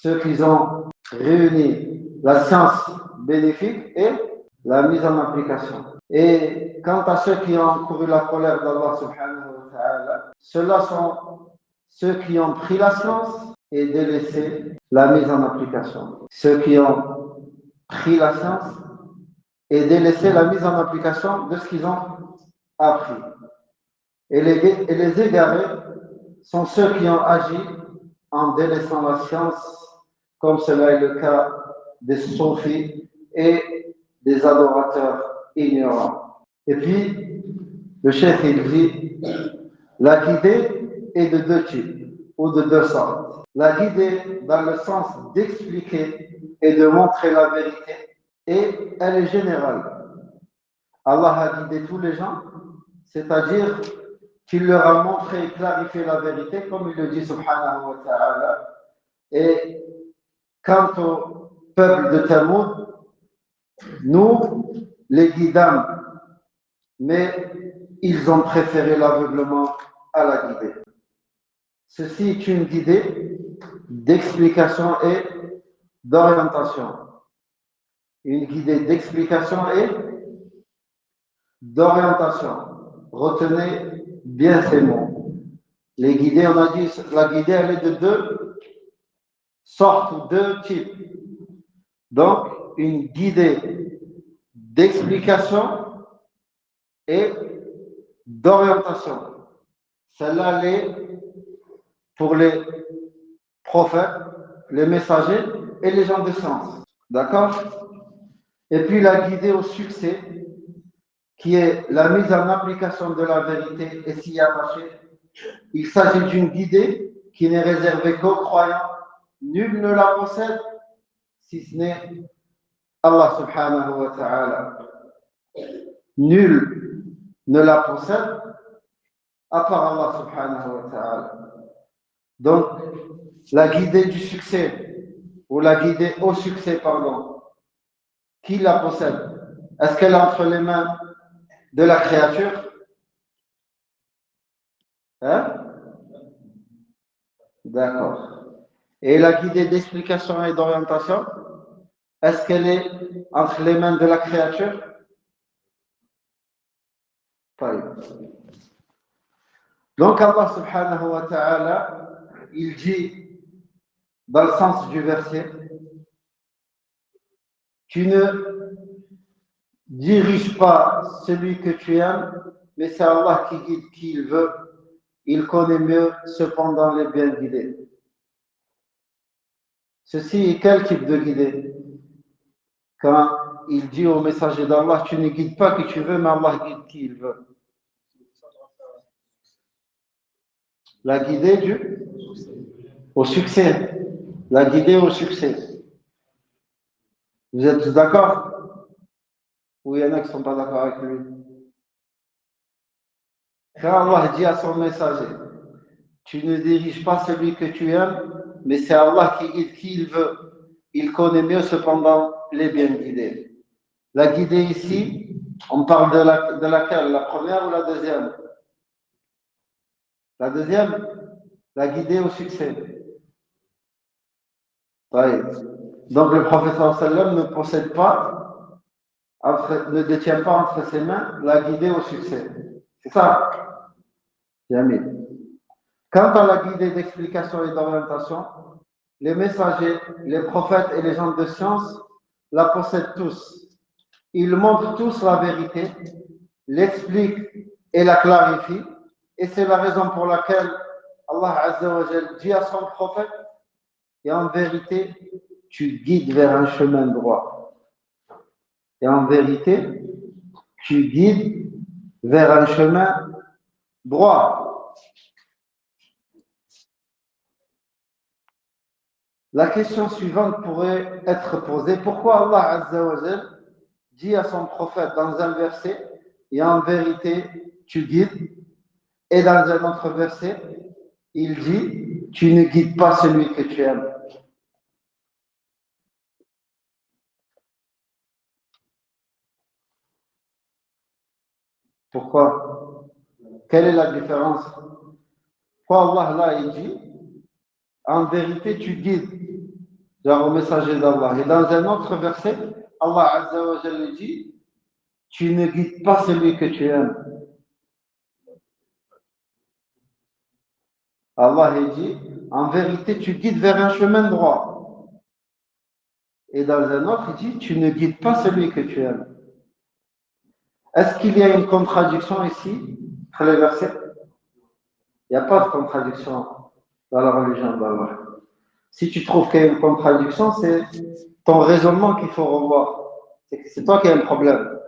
ceux qui ont réuni la science bénéfique et la mise en application. Et quant à ceux qui ont couru la colère d'Allah subhanahu wa ta'ala, ceux-là sont ceux qui ont pris la science et délaissé la mise en application. Ceux qui ont pris la science et délaissé la mise en application de ce qu'ils ont appris. Et les égarés sont ceux qui ont agi en délaissant la science, comme cela est le cas des soufis et des adorateurs ignorants. Et puis, le cheikh il dit, la guidée est de deux types, ou de deux sortes. La guidée dans le sens d'expliquer et de montrer la vérité, et elle est générale. Allah a guidé tous les gens, c'est-à-dire qu'il leur a montré et clarifié la vérité, comme il le dit subhanahu wa ta'ala. Et quant au peuple de Thamoud, nous les guidâmes, mais ils ont préféré l'aveuglement à la guidée. Ceci est une guidée d'explication et d'orientation. Une guidée d'explication et d'orientation. Retenez bien ces mots. Les guidées, on a dit, la guidée, elle est de deux sortes ou deux types. Donc, une guidée d'explication et d'orientation. Celle-là, elle est pour les prophètes, les messagers et les gens de science. D'accord? Et puis la guidée au succès, qui est la mise en application de la vérité et s'y attacher. Il s'agit d'une guidée qui n'est réservée qu'aux croyants. Nul ne la possède, si ce n'est Allah subhanahu wa ta'ala. Nul ne la possède, à part Allah subhanahu wa ta'ala. Donc, la guidée du succès, ou la guidée au succès, pardon, qui la possède? Est-ce qu'elle est entre les mains de la créature? Hein? D'accord. Et la guidée d'explication et d'orientation, est-ce qu'elle est entre les mains de la créature? Pas. Donc Allah subhanahu wa ta'ala, il dit dans le sens du verset, tu ne diriges pas celui que tu aimes, mais c'est Allah qui guide qui il veut. Il connaît mieux cependant les bien guidés. Ceci est quel type de guidée? Quand il dit au messager d'Allah, tu ne guides pas qui tu veux, mais Allah guide qui il veut. La guidée au succès. La guidée au succès. Vous êtes d'accord? Ou il y en a qui ne sont pas d'accord avec lui? Quand Allah dit à son messager, tu ne diriges pas celui que tu aimes, mais c'est Allah qui guide qui il veut. Il connaît mieux cependant les bien guidés. La guidée ici, on parle de laquelle? La première ou la deuxième? La deuxième, la guidée au succès. Donc le prophète sallam ne possède pas, ne détient pas entre ses mains la guidée au succès. C'est ça? Jamais. Quant à la guidée d'explication et d'orientation, les messagers, les prophètes et les gens de science la possèdent tous. Ils montrent tous la vérité, l'expliquent et la clarifient. Et c'est la raison pour laquelle Allah Azza wa Jal dit à son prophète, et en vérité, tu guides vers un chemin droit. Et en vérité, tu guides vers un chemin droit. La question suivante pourrait être posée. Pourquoi Allah Azza wa Jal dit à son prophète dans un verset, et en vérité, tu guides, et dans un autre verset, il dit, tu ne guides pas celui que tu aimes. Pourquoi? Quelle est la différence? Pourquoi Allah là, il dit, en vérité, tu guides, genre au messager d'Allah. Et dans un autre verset, Allah Azza wa Jalla dit, tu ne guides pas celui que tu aimes. Allah dit, en vérité, tu guides vers un chemin droit. Et dans un autre, il dit, tu ne guides pas celui que tu aimes. Est-ce qu'il y a une contradiction ici entre les versets? Il n'y a pas de contradiction dans la religion d'Allah. Si tu trouves qu'il y a une contradiction, c'est ton raisonnement qu'il faut revoir. C'est toi qui as un problème.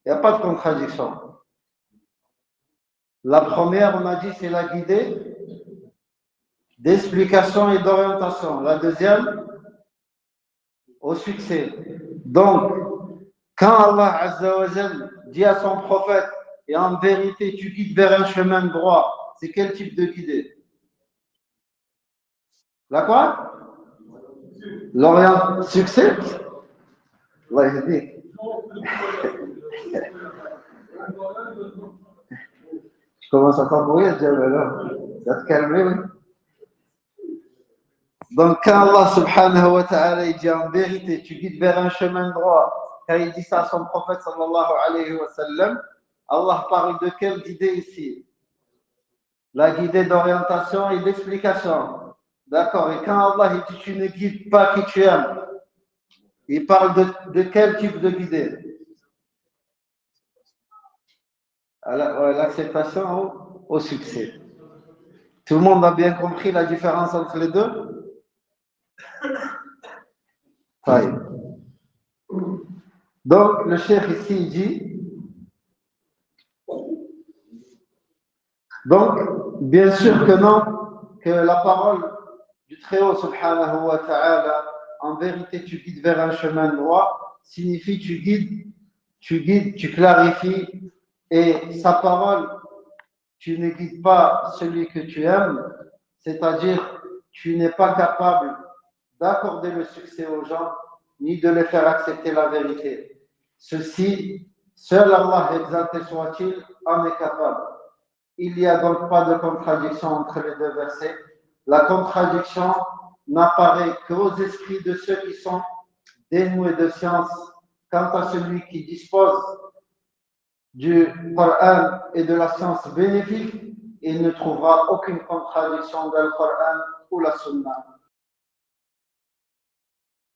Il n'y a pas de contradiction. La première, on a dit, c'est la guidée d'explication et d'orientation. La deuxième, au succès. Donc, quand Allah Azza wa Jal dit à son prophète, et en vérité, tu guides vers un chemin droit, c'est quel type de guidée? La quoi? L'orient succès? Allah yahdik. Je commence à t'embrouiller, Jamel. Ça te calmer, oui. Donc, quand Allah subhanahu wa ta'ala dit en vérité, tu guides vers un chemin droit, quand il dit ça à son prophète sallallahu alayhi wa sallam, Allah parle de quelle guidée ici? La guidée d'orientation et d'explication. D'accord. Et quand Allah il dit tu ne guides pas qui tu aimes, il parle de quel type de guidée? À l'acceptation au succès. Tout le monde a bien compris la différence entre les deux? Oui. Donc, le cheikh ici il dit, donc, bien sûr que non, que la parole du Très-Haut, subhanahu wa ta'ala, en vérité, tu guides vers un chemin droit, signifie tu guides, tu clarifies, et sa parole, tu ne guides pas celui que tu aimes, c'est-à-dire, tu n'es pas capable d'accorder le succès aux gens, ni de les faire accepter la vérité. Ceci, seul Allah, exalté soit-il, en est capable. Il n'y a donc pas de contradiction entre les deux versets. La contradiction n'apparaît qu'aux esprits de ceux qui sont dénoués de science. Quant à celui qui dispose du Coran et de la science bénéfique, il ne trouvera aucune contradiction dans le Coran ou la Sunna.